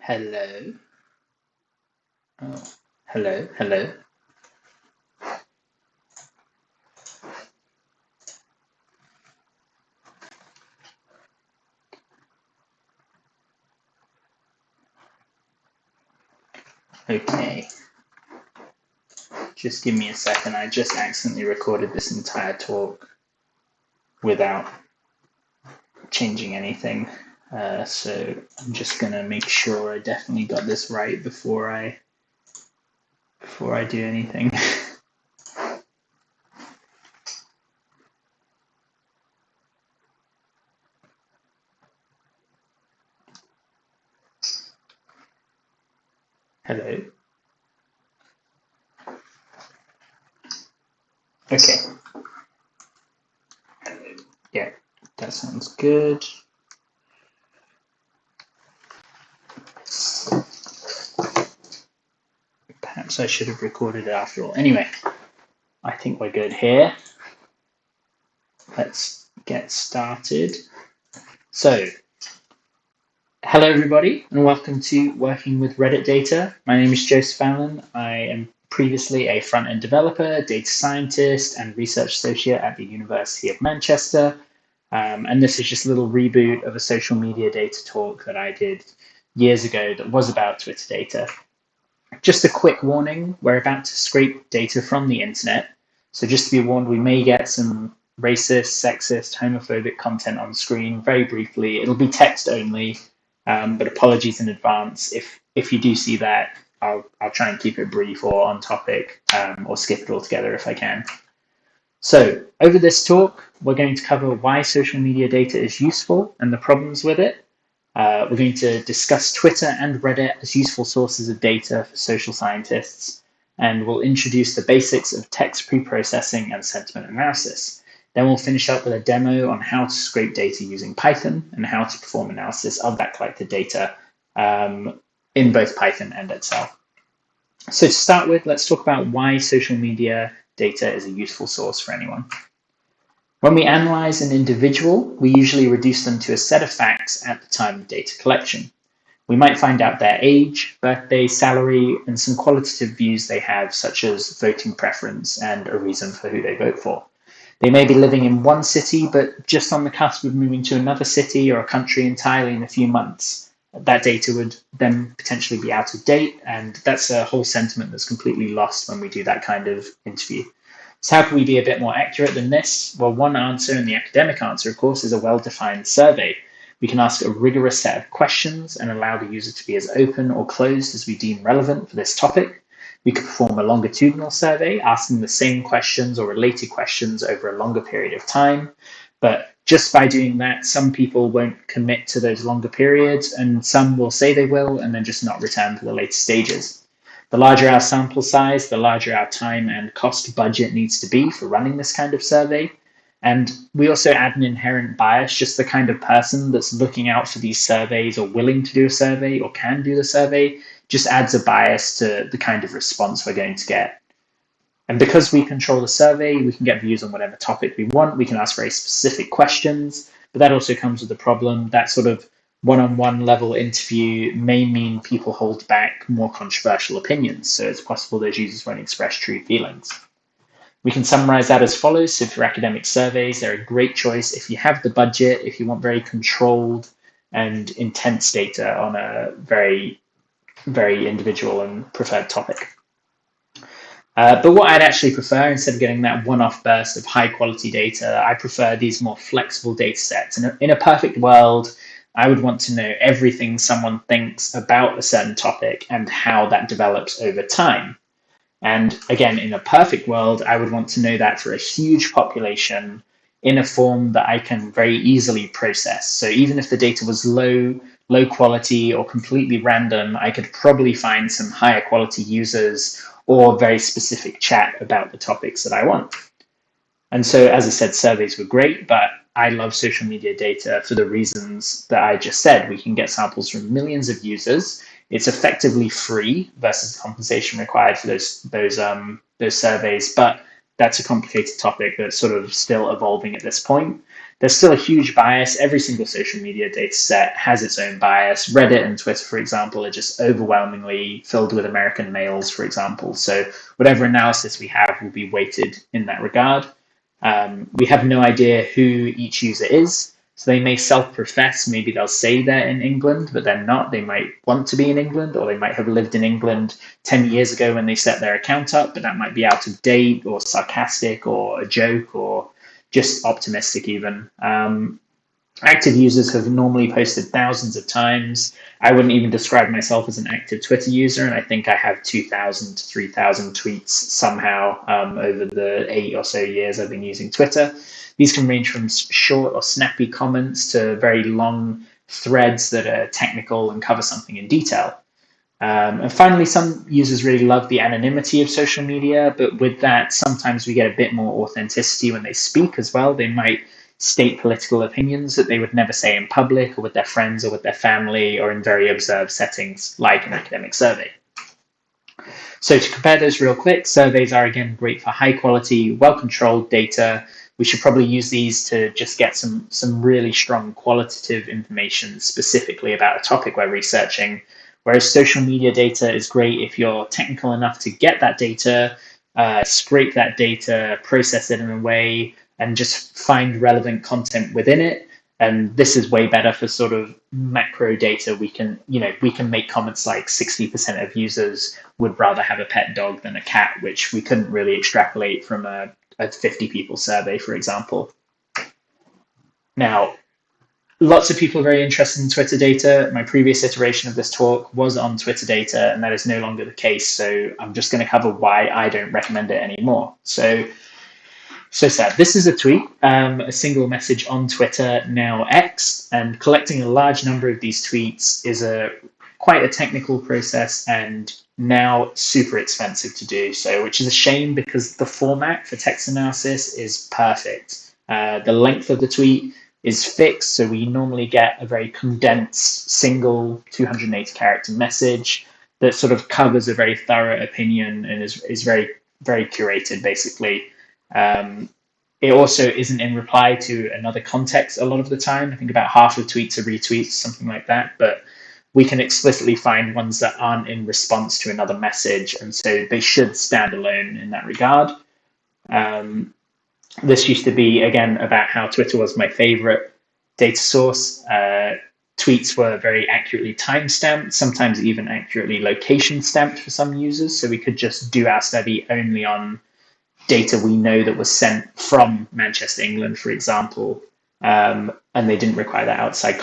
Hello. Oh, hello, hello. Okay, just give me a second. I just accidentally recorded this entire talk without changing anything. So I'm just gonna make sure I definitely got this right before I do anything. Hello. Okay. Yeah, that sounds good. Perhaps I should have recorded it after all. Anyway, I think we're good here. Let's get started. So, hello, everybody, and welcome to Working with Reddit Data. My name is Joseph Allen. I am previously a front-end developer, data scientist, and research associate at the University of Manchester. And this is just a little reboot of a social media data talk that I did years ago that was about Twitter data. Just a quick warning, we're about to scrape data from the internet. So just to be warned, we may get some racist, sexist, homophobic content on screen very briefly. It'll be text only, but apologies in advance. If you do see that, I'll try and keep it brief or on topic, or skip it altogether if I can. So over this talk, we're going to cover why social media data is useful and the problems with it. We're going to discuss Twitter and Reddit as useful sources of data for social scientists, and we'll introduce the basics of text preprocessing and sentiment analysis. Then we'll finish up with a demo on how to scrape data using Python and how to perform analysis of that collected data in both Python and Excel. So to start with, let's talk about why social media data is a useful source for anyone. When we analyze an individual, we usually reduce them to a set of facts at the time of data collection. We might find out their age, birthday, salary, and some qualitative views they have, such as voting preference and a reason for who they vote for. They may be living in one city, but just on the cusp of moving to another city or a country entirely in a few months. That data would then potentially be out of date, and that's a whole sentiment that's completely lost when we do that kind of interview. So how can we be a bit more accurate than this? Well, one answer, and the academic answer, of course, is a well-defined survey. We can ask a rigorous set of questions and allow the user to be as open or closed as we deem relevant for this topic. We could perform a longitudinal survey, asking the same questions or related questions over a longer period of time. But just by doing that, some people won't commit to those longer periods, and some will say they will and then just not return for the later stages. The larger our sample size, the larger our time and cost budget needs to be for running this kind of survey. And we also add an inherent bias, just the kind of person that's looking out for these surveys or willing to do a survey or can do the survey, just adds a bias to the kind of response we're going to get. And because we control the survey, we can get views on whatever topic we want. We can ask very specific questions, but that also comes with the problem that sort of one-on-one level interview may mean people hold back more controversial opinions. So it's possible those users won't express true feelings. We can summarize that as follows. So for academic surveys, they're a great choice if you have the budget, if you want very controlled and intense data on a very, very individual and preferred topic. But what I'd actually prefer, instead of getting that one-off burst of high-quality data, I prefer these more flexible data sets. In a perfect world, I would want to know everything someone thinks about a certain topic and how that develops over time. And again, in a perfect world, I would want to know that for a huge population in a form that I can very easily process. So even if the data was low quality or completely random, I could probably find some higher quality users or very specific chat about the topics that I want. And so, as I said, surveys were great, but I love social media data for the reasons that I just said. We can get samples from millions of users. It's effectively free versus the compensation required for those surveys, but that's a complicated topic that's sort of still evolving at this point. There's still a huge bias. Every single social media data set has its own bias. Reddit and Twitter, for example, are just overwhelmingly filled with American males, for example. So whatever analysis we have will be weighted in that regard. We have no idea who each user is. So they may self-profess, maybe they'll say they're in England, but they're not. They might want to be in England, or they might have lived in England 10 years ago when they set their account up, but that might be out of date or sarcastic or a joke or just optimistic even. Active users have normally posted thousands of times. I wouldn't even describe myself as an active Twitter user, and I think I have 2,000 to 3,000 tweets somehow over the 8 or so years I've been using Twitter. These can range from short or snappy comments to very long threads that are technical and cover something in detail. And finally, some users really love the anonymity of social media, but with that, sometimes we get a bit more authenticity when they speak as well. They might state political opinions that they would never say in public or with their friends or with their family or in very observed settings like an academic survey. So to compare those real quick, surveys are again great for high quality, well-controlled data. We should probably use these to just get some really strong qualitative information specifically about a topic we're researching. Whereas social media data is great if you're technical enough to get that data, scrape that data, process it in a way, and just find relevant content within it. And this is way better for sort of macro data. We can make comments like 60% of users would rather have a pet dog than a cat, which we couldn't really extrapolate from a 50 people survey, for example. Now, lots of people are very interested in Twitter data. My previous iteration of this talk was on Twitter data, and that is no longer the case. So I'm just going to cover why I don't recommend it anymore. So sad. This is a tweet, a single message on Twitter, now X, and collecting a large number of these tweets is quite a technical process and now super expensive to do so, which is a shame because the format for text analysis is perfect. The length of the tweet is fixed, so we normally get a very condensed single 280 character message that sort of covers a very thorough opinion and is very, very curated, basically. It also isn't in reply to another context a lot of the time. I think about half of tweets are retweets, something like that, but we can explicitly find ones that aren't in response to another message, and so they should stand alone in that regard. This used to be, again, about how Twitter was my favorite data source. Tweets were very accurately time-stamped, sometimes even accurately location-stamped for some users, so we could just do our study only on data we know that was sent from Manchester, England, for example, and they didn't require that outside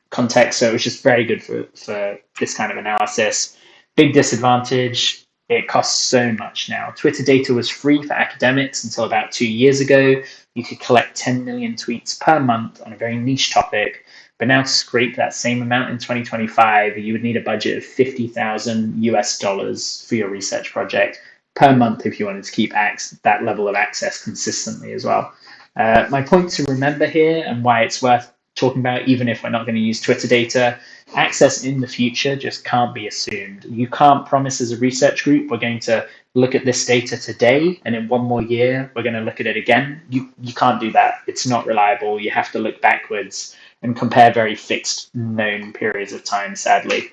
context, so it was just very good for this kind of analysis. Big disadvantage, it costs so much now. Twitter data was free for academics until about 2 years ago. You could collect 10 million tweets per month on a very niche topic, but now to scrape that same amount in 2025, you would need a budget of $50,000 for your research project per month if you wanted to keep that level of access consistently as well. My point to remember here and why it's worth talking about, even if we're not going to use Twitter data, access in the future just can't be assumed. You can't promise as a research group, we're going to look at this data today, and in 1 more year, we're going to look at it again. You can't do that. It's not reliable. You have to look backwards and compare very fixed known periods of time, sadly.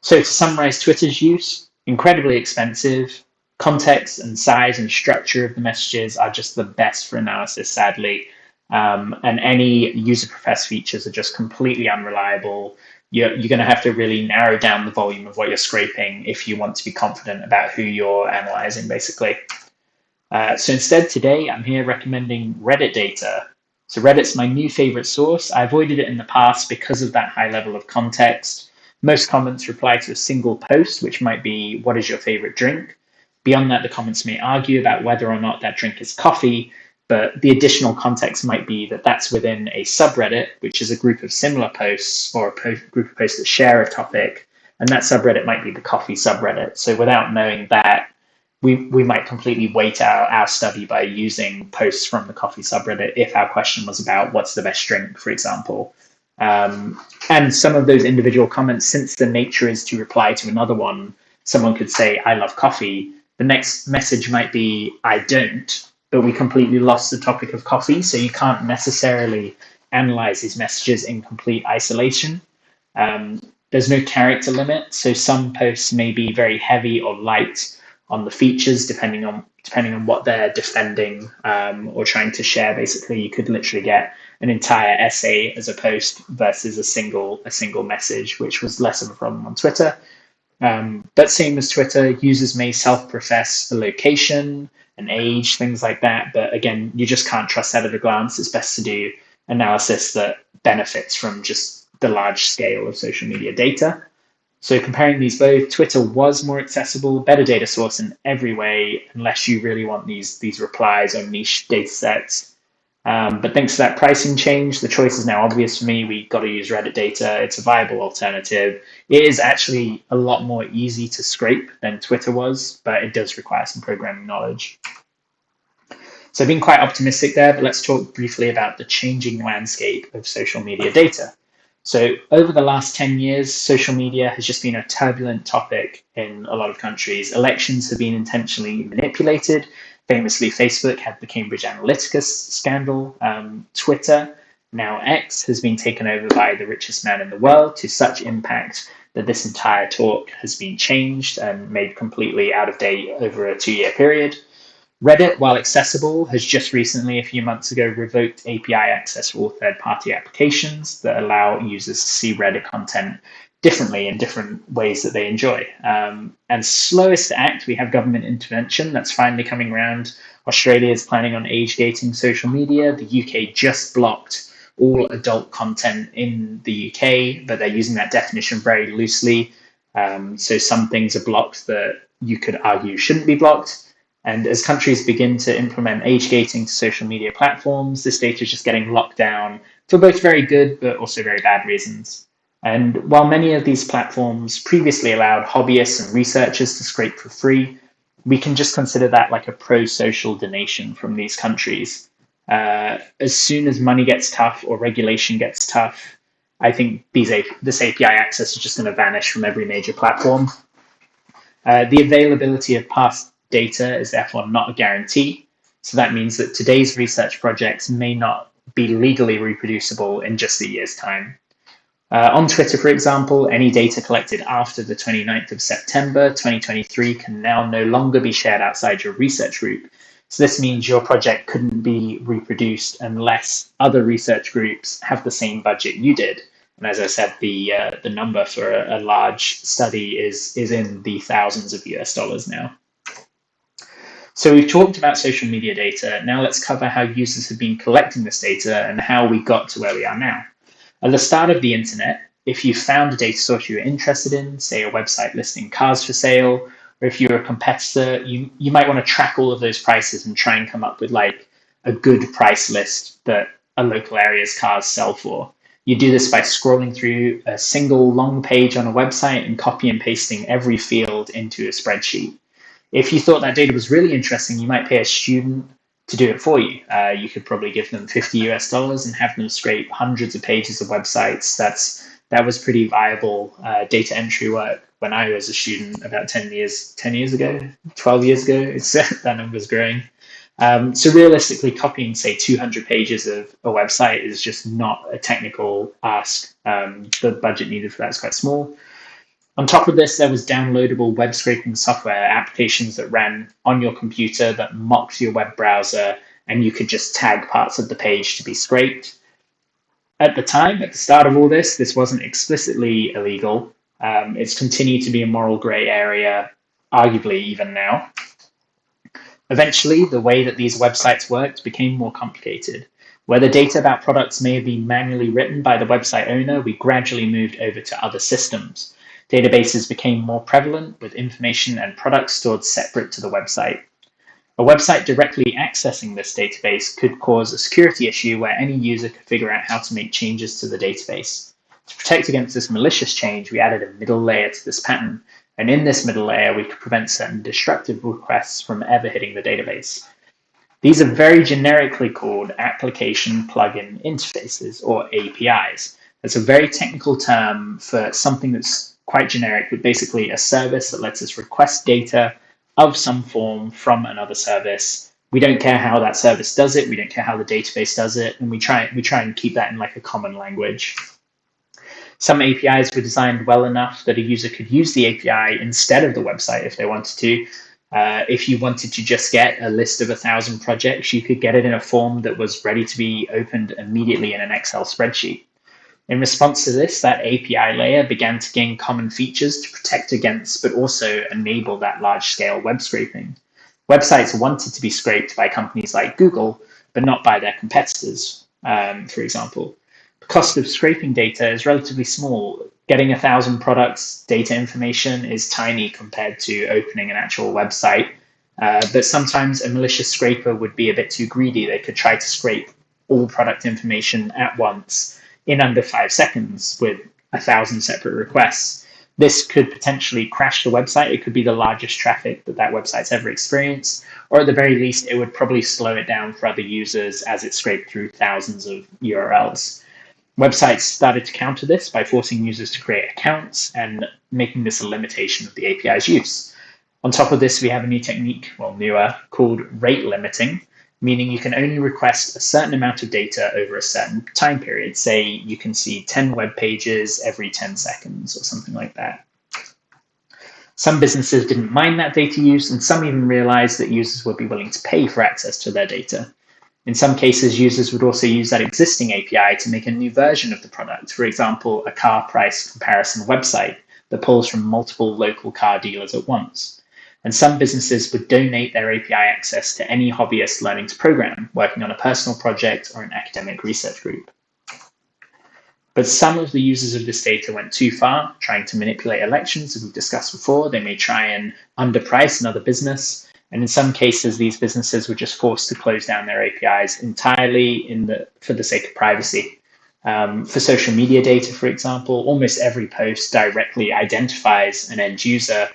So to summarize Twitter's use, incredibly expensive. Context and size and structure of the messages are just the best for analysis, sadly. And any user professed features are just completely unreliable. You're going to have to really narrow down the volume of what you're scraping if you want to be confident about who you're analyzing, basically. So instead, today, I'm here recommending Reddit data. So Reddit's my new favorite source. I avoided it in the past because of that high level of context. Most comments reply to a single post, which might be, what is your favorite drink? Beyond that, the comments may argue about whether or not that drink is coffee, but the additional context might be that that's within a subreddit, which is a group of similar posts or a group of posts that share a topic, and that subreddit might be the coffee subreddit. So without knowing that, we might completely weight our study by using posts from the coffee subreddit if our question was about what's the best drink, for example. And some of those individual comments, since the nature is to reply to another one, someone could say, I love coffee, The next message might be, I don't, but we completely lost the topic of coffee, so you can't necessarily analyze these messages in complete isolation. Um, there's no character limit, so some posts may be very heavy or light on the features, depending on what they're defending or trying to share. Basically, you could literally get an entire essay as a post versus a single message, which was less of a problem on Twitter. But same as Twitter, users may self-profess a location, an age, things like that. But again, you just can't trust that at a glance. It's best to do analysis that benefits from just the large scale of social media data. So comparing these both, Twitter was more accessible, better data source in every way, unless you really want these replies or niche data sets. But thanks to that pricing change, the choice is now obvious for me. We got to use Reddit data. It's a viable alternative. It is actually a lot more easy to scrape than Twitter was, but it does require some programming knowledge. So I've been quite optimistic there, but let's talk briefly about the changing landscape of social media data. So over the last 10 years, social media has just been a turbulent topic in a lot of countries. Elections have been intentionally manipulated. Famously, Facebook had the Cambridge Analytica scandal. Twitter, now X, has been taken over by the richest man in the world to such impact that this entire talk has been changed and made completely out of date over a 2-year period. Reddit, while accessible, has just recently, a few months ago, revoked API access for all third-party applications that allow users to see Reddit content differently in different ways that they enjoy. And slowest to act, we have government intervention that's finally coming around. Australia is planning on age gating social media. The UK just blocked all adult content in the UK, but they're using that definition very loosely. So some things are blocked that you could argue shouldn't be blocked. And as countries begin to implement age gating to social media platforms, this data is just getting locked down for both very good but also very bad reasons. And while many of these platforms previously allowed hobbyists and researchers to scrape for free, we can just consider that like a pro-social donation from these countries. As soon as money gets tough or regulation gets tough, I think this API access is just going to vanish from every major platform. The availability of past data is therefore not a guarantee. So that means that today's research projects may not be legally reproducible in just a year's time. On Twitter, for example, any data collected after the 29th of September 2023 can now no longer be shared outside your research group. So this means your project couldn't be reproduced unless other research groups have the same budget you did. And as I said, the number for a large study is in the thousands of US dollars now. So we've talked about social media data. Now let's cover how users have been collecting this data and how we got to where we are now. At the start of the internet, if you found a data source you were interested in, say a website listing cars for sale, or if you're a competitor, you might want to track all of those prices and try and come up with like a good price list that a local area's cars sell for. You do this by scrolling through a single long page on a website and copy and pasting every field into a spreadsheet. If you thought that data was really interesting, you might pay a student to do it for you. You could probably give them $50 US and have them scrape hundreds of pages of websites. That was pretty viable data entry work when I was a student about 10 years ago, 12 years ago. That number's growing. So realistically, copying, say, 200 pages of a website is just not a technical ask. The budget needed for that is quite small. On top of this, there was downloadable web scraping software, applications that ran on your computer that mocked your web browser, and you could just tag parts of the page to be scraped. At the time, at the start of all this wasn't explicitly illegal. It's continued to be a moral gray area, arguably even now. Eventually, the way that these websites worked became more complicated. Where the data about products may have been manually written by the website owner, we gradually moved over to other systems. Databases became more prevalent, with information and products stored separate to the website. A website directly accessing this database could cause a security issue where any user could figure out how to make changes to the database. To protect against this malicious change, we added a middle layer to this pattern, and in this middle layer, we could prevent certain destructive requests from ever hitting the database. These are very generically called application plugin interfaces, or APIs. It's a very technical term for something that's quite generic, but basically a service that lets us request data of some form from another service. We don't care how that service does it. We don't care how the database does it, and we try and keep that in like a common language. Some APIs were designed well enough that a user could use the API instead of the website if they wanted to. If you wanted to just get a list of 1,000 projects, you could get it in a form that was ready to be opened immediately in an Excel spreadsheet. In response to this, that API layer began to gain common features to protect against, but also enable that large-scale web scraping. Websites wanted to be scraped by companies like Google, but not by their competitors, for example. The cost of scraping data is relatively small. Getting 1,000 products data information is tiny compared to opening an actual website. But sometimes a malicious scraper would be a bit too greedy. They could try to scrape all product information at once in under 5 seconds with 1,000 separate requests. This could potentially crash the website. It could be the largest traffic that website's ever experienced, or at the very least, it would probably slow it down for other users as it scraped through thousands of URLs. Websites started to counter this by forcing users to create accounts and making this a limitation of the API's use. On top of this, we have a new technique, well, newer, called rate limiting, meaning you can only request a certain amount of data over a certain time period. Say you can see 10 web pages every 10 seconds or something like that. Some businesses didn't mind that data use, and some even realized that users would be willing to pay for access to their data. In some cases, users would also use that existing API to make a new version of the product. For example, a car price comparison website that pulls from multiple local car dealers at once. And some businesses would donate their API access to any hobbyist learning to program, working on a personal project or an academic research group. But some of the users of this data went too far, trying to manipulate elections, as we've discussed before. They may try and underprice another business. And in some cases, these businesses were just forced to close down their APIs entirely for the sake of privacy. For social media data, for example, almost every post directly identifies an end user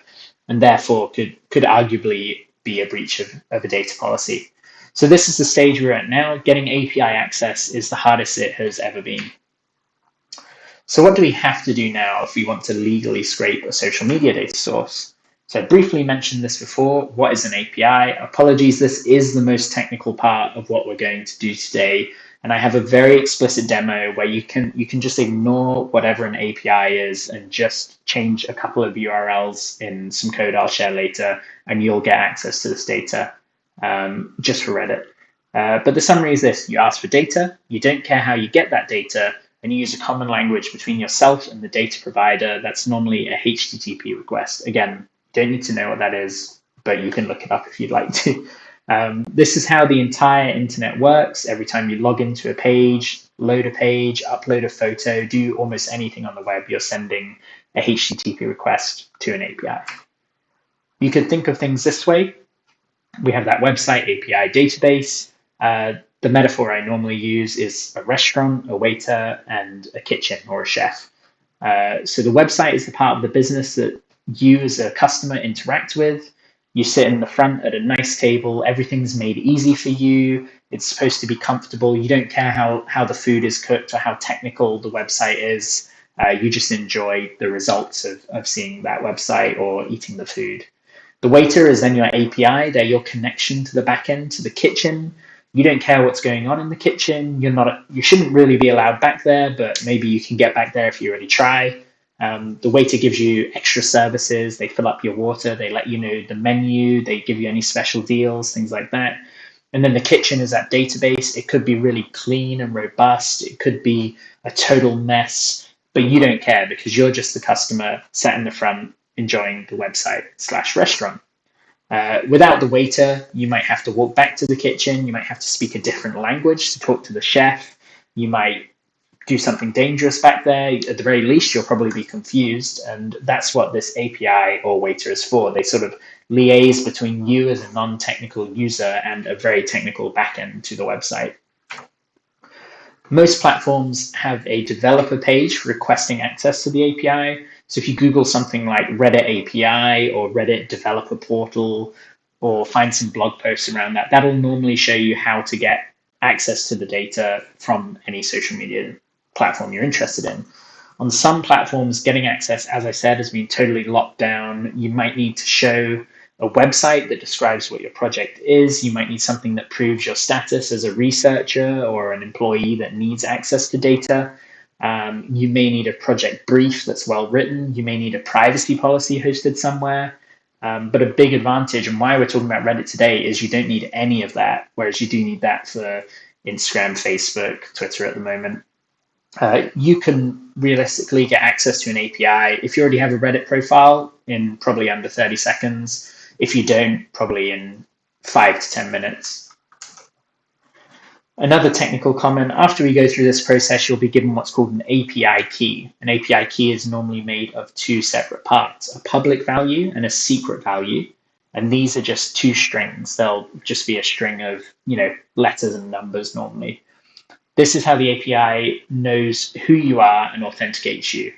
and therefore could arguably be a breach of a data policy. So this is the stage we're at now. Getting API access is the hardest it has ever been. So what do we have to do now if we want to legally scrape a social media data source? So I briefly mentioned this before. What is an API? Apologies, this is the most technical part of what we're going to do today. And I have a very explicit demo where you can just ignore whatever an API is and just change a couple of URLs in some code I'll share later, and you'll get access to this data just for Reddit. But the summary is this: you ask for data, you don't care how you get that data, and you use a common language between yourself and the data provider. That's normally a HTTP request. Again, you don't need to know what that is, but you can look it up if you'd like to. This is how the entire internet works. Every time you log into a page, load a page, upload a photo, do almost anything on the web, you're sending a HTTP request to an API. You could think of things this way. We have that website API database. The metaphor I normally use is a restaurant, a waiter, and a kitchen or a chef. So the website is the part of the business that you as a customer interact with. You sit in the front at a nice table. Everything's made easy for you. It's supposed to be comfortable. You don't care how the food is cooked or how technical the website is. You just enjoy the results of seeing that website or eating the food. The waiter is then your API. They're your connection to the backend, to the kitchen. You don't care what's going on in the kitchen. You shouldn't really be allowed back there, but maybe you can get back there if you already try. The waiter gives you extra services. They fill up your water. They let you know the menu. They give you any special deals, things like that. And then the kitchen is that database. It could be really clean and robust. It could be a total mess, but you don't care because you're just the customer sat in the front enjoying the website/restaurant. Without the waiter, you might have to walk back to the kitchen. You might have to speak a different language to talk to the chef. You might do something dangerous back there. At the very least, you'll probably be confused. And that's what this API or waiter is for. They sort of liaise between you as a non-technical user and a very technical backend to the website. Most platforms have a developer page for requesting access to the API. So if you Google something like Reddit API or Reddit developer portal, or find some blog posts around that, that'll normally show you how to get access to the data from any social media platform you're interested in. On some platforms, getting access, as I said, has been totally locked down. You might need to show a website that describes what your project is. You might need something that proves your status as a researcher or an employee that needs access to data. You may need a project brief that's well written. You may need a privacy policy hosted somewhere. But a big advantage, and why we're talking about Reddit today, is you don't need any of that, whereas you do need that for Instagram, Facebook, Twitter at the moment. You can realistically get access to an API if you already have a Reddit profile in probably under 30 seconds. If you don't, probably in 5 to 10 minutes. Another technical comment, after we go through this process, you'll be given what's called an API key. An API key is normally made of two separate parts, a public value and a secret value. And these are just two strings. They'll just be a string of, letters and numbers normally. This is how the API knows who you are and authenticates you.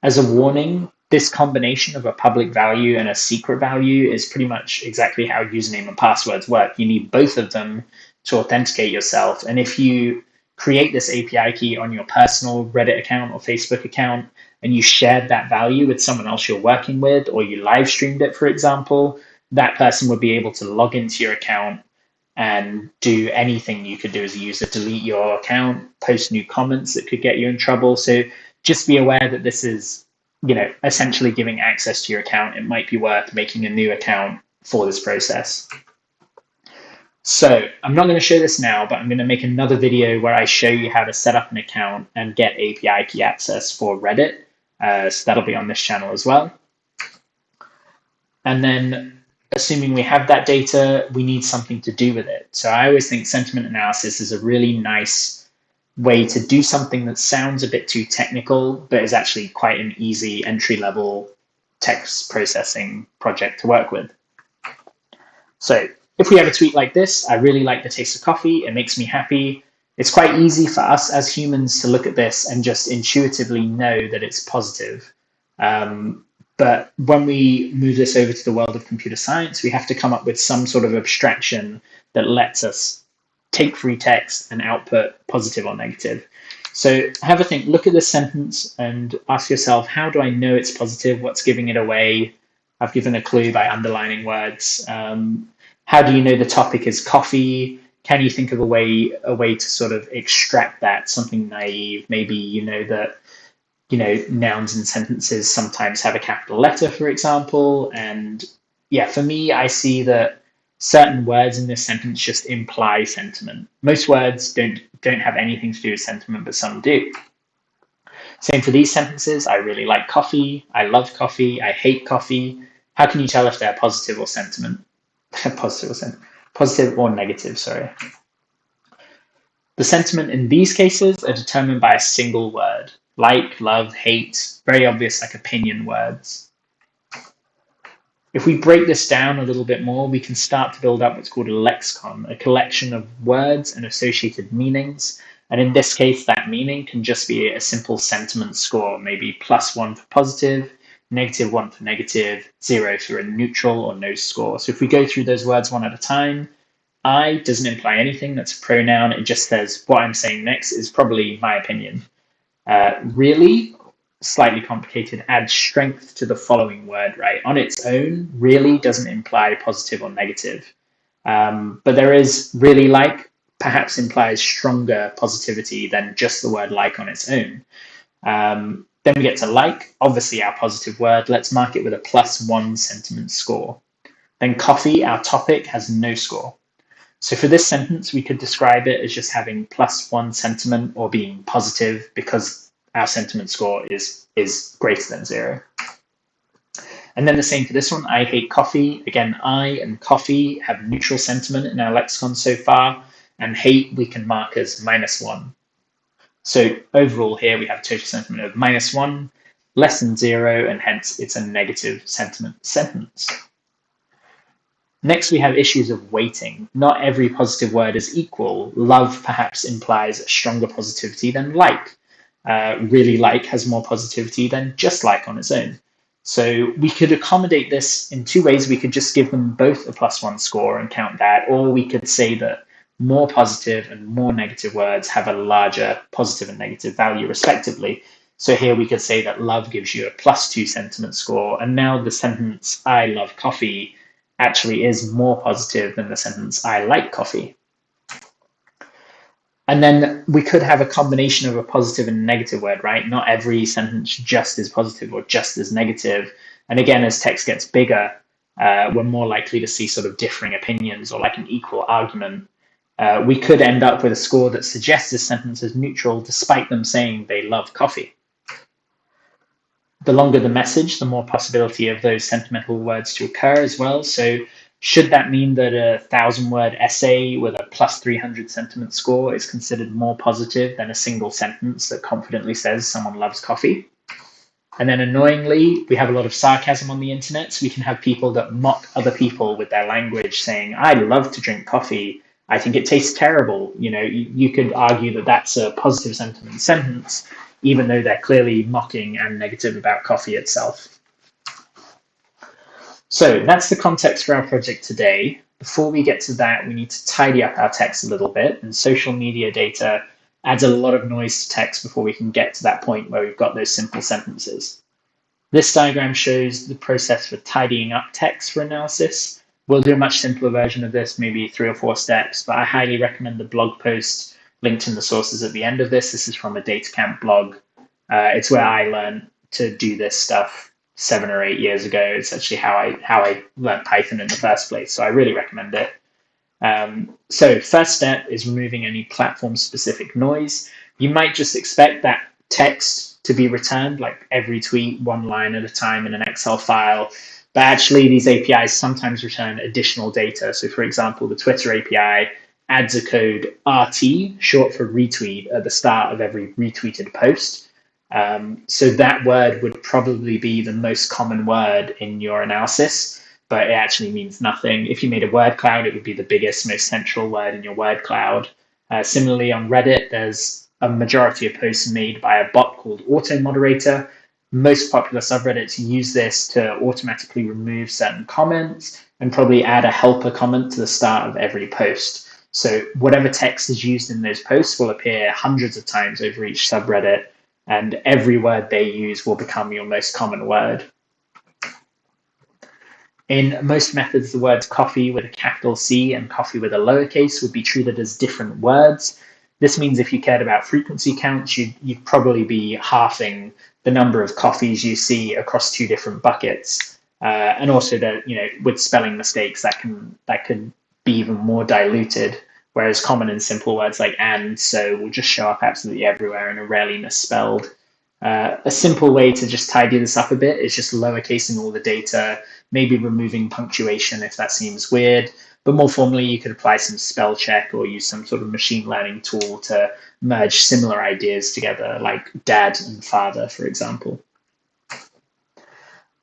As a warning, this combination of a public value and a secret value is pretty much exactly how username and passwords work. You need both of them to authenticate yourself. And if you create this API key on your personal Reddit account or Facebook account, and you shared that value with someone else you're working with, or you live streamed it, for example, that person would be able to log into your account and do anything you could do as a user, delete your account, post new comments that could get you in trouble. So just be aware that this is, essentially giving access to your account. It might be worth making a new account for this process. So I'm not going to show this now, but I'm going to make another video where I show you how to set up an account and get API key access for Reddit. So that'll be on this channel as well. And then assuming we have that data, we need something to do with it. So I always think sentiment analysis is a really nice way to do something that sounds a bit too technical, but is actually quite an easy entry-level text processing project to work with. So if we have a tweet like this, I really like the taste of coffee, it makes me happy. It's quite easy for us as humans to look at this and just intuitively know that it's positive. But when we move this over to the world of computer science, we have to come up with some sort of abstraction that lets us take free text and output positive or negative. So have a think, look at this sentence and ask yourself, how do I know it's positive? What's giving it away? I've given a clue by underlining words. How do you know the topic is coffee? Can you think of a way to sort of extract that, something naive? Maybe you know that nouns in sentences sometimes have a capital letter, for example. And yeah, for me, I see that certain words in this sentence just imply sentiment. Most words don't have anything to do with sentiment, but some do. Same for these sentences. I really like coffee. I love coffee. I hate coffee. How can you tell if they're positive or sentiment? Positive or negative, sorry. The sentiment in these cases are determined by a single word. Like, love, hate, very obvious like opinion words. If we break this down a little bit more, we can start to build up what's called a lexicon, a collection of words and associated meanings. And in this case, that meaning can just be a simple sentiment score, maybe +1 for positive, -1 for negative, 0 for a neutral or no score. So if we go through those words one at a time, I doesn't imply anything, that's a pronoun. It just says what I'm saying next is probably my opinion. Really, slightly complicated, adds strength to the following word, right? On its own, really doesn't imply positive or negative. But there is really like, perhaps implies stronger positivity than just the word like on its own. Then we get to like, obviously our positive word. Let's mark it with a +1 sentiment score. Then coffee, our topic, has no score. So for this sentence, we could describe it as just having +1 sentiment or being positive because our sentiment score is greater than 0. And then the same for this one, I hate coffee. Again, I and coffee have neutral sentiment in our lexicon so far, and hate we can mark as -1. So overall here we have total sentiment of -1, less than 0, and hence it's a negative sentiment sentence. Next, we have issues of weighting. Not every positive word is equal. Love perhaps implies a stronger positivity than like. Really like has more positivity than just like on its own. So we could accommodate this in two ways. We could just give them both a +1 score and count that, or we could say that more positive and more negative words have a larger positive and negative value respectively. So here we could say that love gives you a +2 sentiment score, and now the sentence I love coffee actually is more positive than the sentence, I like coffee. And then we could have a combination of a positive and negative word, right? Not every sentence just is positive or just as negative. And again, as text gets bigger, we're more likely to see sort of differing opinions or like an equal argument. We could end up with a score that suggests this sentence is neutral despite them saying they love coffee. The longer the message, the more possibility of those sentimental words to occur as well. So should that mean that a 1,000-word essay with a plus 300 sentiment score is considered more positive than a single sentence that confidently says someone loves coffee? And then annoyingly, we have a lot of sarcasm on the internet, so we can have people that mock other people with their language saying, I love to drink coffee. I think it tastes terrible. You could argue that that's a positive sentiment sentence, even though they're clearly mocking and negative about coffee itself. So that's the context for our project today. Before we get to that, we need to tidy up our text a little bit, and social media data adds a lot of noise to text before we can get to that point where we've got those simple sentences. This diagram shows the process for tidying up text for analysis. We'll do a much simpler version of this, maybe 3 or 4 steps, but I highly recommend the blog post linked in the sources at the end of this. This is from a DataCamp blog. It's where I learned to do this stuff 7 or 8 years ago. It's actually how I learned Python in the first place, so I really recommend it. So first step is removing any platform-specific noise. You might just expect that text to be returned, like every tweet, one line at a time in an Excel file. But actually, these APIs sometimes return additional data. So for example, the Twitter API adds a code RT, short for retweet, at the start of every retweeted post. So that word would probably be the most common word in your analysis, but it actually means nothing. If you made a word cloud, it would be the biggest, most central word in your word cloud. Similarly, on Reddit, there's a majority of posts made by a bot called Auto Moderator. Most popular subreddits use this to automatically remove certain comments and probably add a helper comment to the start of every post. So whatever text is used in those posts will appear hundreds of times over each subreddit, and every word they use will become your most common word. In most methods, the words coffee with a capital C and coffee with a lowercase would be treated as different words. This means if you cared about frequency counts, you'd probably be halving the number of coffees you see across 2 different buckets. And also that, with spelling mistakes, that can be even more diluted, whereas common and simple words like and, so will just show up absolutely everywhere and are rarely misspelled. A simple way to just tidy this up a bit is just lowercasing all the data, maybe removing punctuation if that seems weird. But more formally, you could apply some spell check or use some sort of machine learning tool to merge similar ideas together, like dad and father, for example.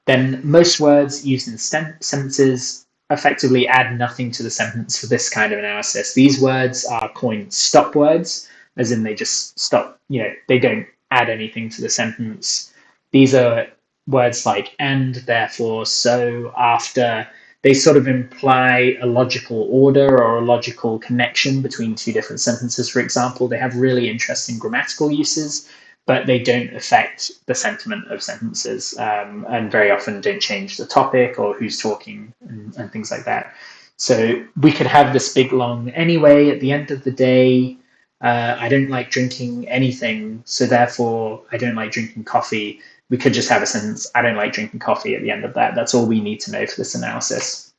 Then most words used in sentences effectively add nothing to the sentence for this kind of analysis. These words are coined stop words, as in they just stop, they don't add anything to the sentence. These are words like and, therefore, so, after. They sort of imply a logical order or a logical connection between 2 different sentences, for example. They have really interesting grammatical uses, but they don't affect the sentiment of sentences, and very often don't change the topic or who's talking and things like that. So we could have this big, long, anyway, at the end of the day, I don't like drinking anything, so therefore I don't like drinking coffee. We could just have a sentence, I don't like drinking coffee at the end of that. That's all we need to know for this analysis.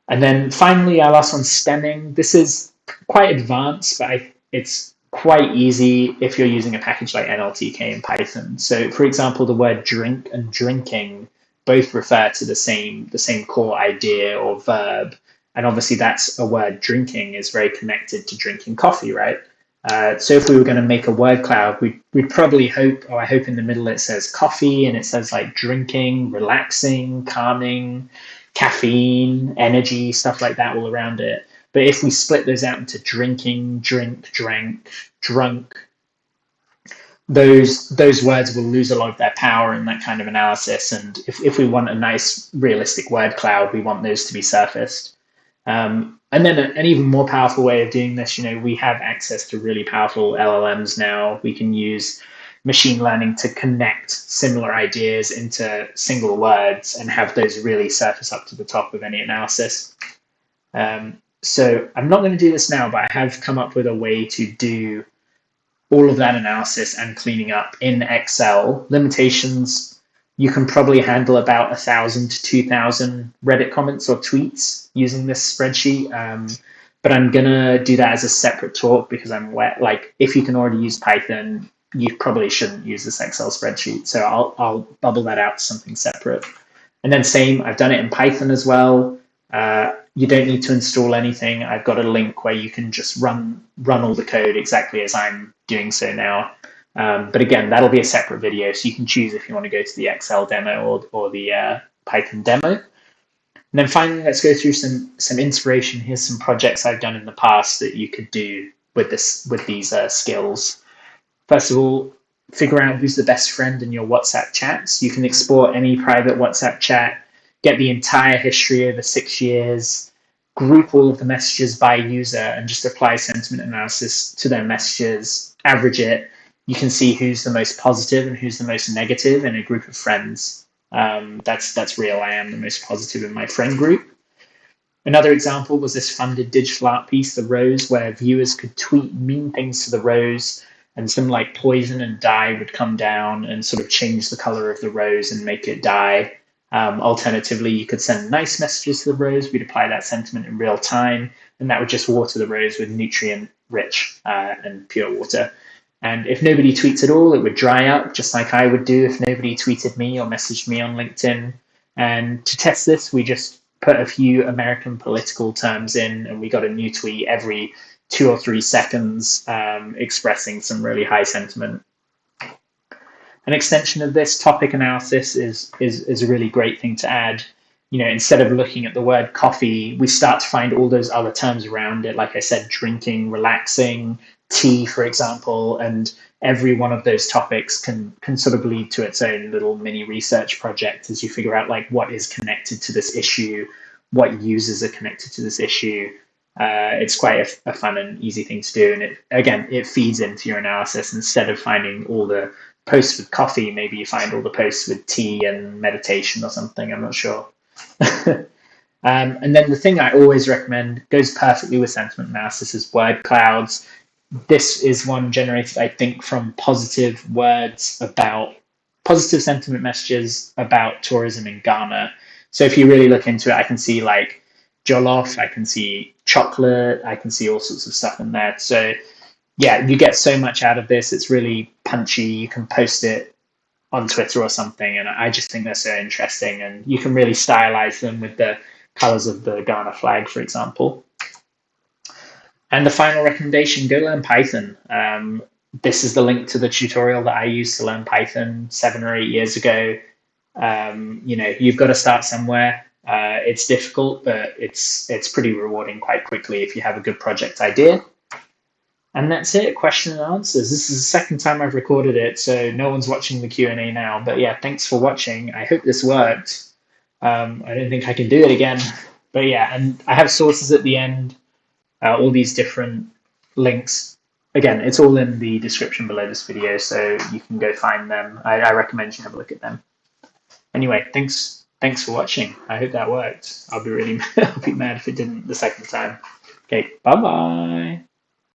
And then finally, our last one, stemming. This is quite advanced, but it's quite easy if you're using a package like NLTK in Python. So for example, the word drink and drinking both refer to the same core idea or verb. And obviously that's a word, drinking, is very connected to drinking coffee, right? So if we were going to make a word cloud, we'd probably hope, I hope in the middle it says coffee and it says like drinking, relaxing, calming, caffeine, energy, stuff like that all around it. But if we split those out into drinking, drink, drank, drunk, those words will lose a lot of their power in that kind of analysis. And if we want a nice, realistic word cloud, we want those to be surfaced. And then an even more powerful way of doing this, we have access to really powerful LLMs now. We can use machine learning to connect similar ideas into single words and have those really surface up to the top of any analysis. So I'm not going to do this now, but I have come up with a way to do all of that analysis and cleaning up in Excel. Limitations: you can probably handle about 1,000 to 2,000 Reddit comments or tweets using this spreadsheet. But I'm gonna do that as a separate talk because like, if you can already use Python, you probably shouldn't use this Excel spreadsheet. So I'll bubble that out to something separate. And then same, I've done it in Python as well. You don't need to install anything. I've got a link where you can just run all the code exactly as I'm doing so now. But again, that'll be a separate video, so you can choose if you want to go to the Excel demo or the Python demo. And then finally, let's go through some inspiration. Here's some projects I've done in the past that you could do with these skills. First of all, figure out who's the best friend in your WhatsApp chats. You can export any private WhatsApp chat, get the entire history over 6 years, group all of the messages by user, and just apply sentiment analysis to their messages, average it. You can see who's the most positive and who's the most negative in a group of friends. That's real. I am the most positive in my friend group. Another example was this funded digital art piece, The Rose, where viewers could tweet mean things to the rose, and some like poison and dye would come down and sort of change the color of the rose and make it die. Alternatively, you could send nice messages to the rose. We'd apply that sentiment in real time, and that would just water the rose with nutrient-rich and pure water. And if nobody tweets at all, it would dry up, just like I would do if nobody tweeted me or messaged me on LinkedIn. And to test this, we just put a few American political terms in, and we got a new tweet every 2 or 3 seconds expressing some really high sentiment. An extension of this, topic analysis is a really great thing to add. You know, instead of looking at the word coffee, we start to find all those other terms around it. Like I said, drinking, relaxing, tea, for example, and every one of those topics can sort of lead to its own little mini research project as you figure out like what is connected to this issue, what users are connected to this issue. It's quite a fun and easy thing to do. And it feeds into your analysis. Instead of finding all the posts with coffee, maybe you find all the posts with tea and meditation or something. I'm not sure. And then the thing I always recommend, goes perfectly with sentiment analysis, is word clouds. This is one generated, I think, from positive sentiment messages about tourism in Ghana. So if you really look into it, I can see like jollof, I can see chocolate, I can see all sorts of stuff in there. So yeah, you get so much out of this. It's really punchy. You can post it on Twitter or something, and I just think they're so interesting. And you can really stylize them with the colors of the Ghana flag, for example. And the final recommendation, go learn Python. This is the link to the tutorial that I used to learn Python 7 or 8 years ago. You've got to start somewhere. It's difficult, but it's pretty rewarding quite quickly if you have a good project idea. And that's it, question and answers. This is the second time I've recorded it, so no one's watching the Q&A now. But yeah, thanks for watching. I hope this worked. I don't think I can do it again. But yeah, and I have sources at the end, all these different links. Again, it's all in the description below this video, so you can go find them. I recommend you have a look at them. Anyway, thanks for watching. I hope that worked. I'll be mad if it didn't the second time. Okay, bye-bye.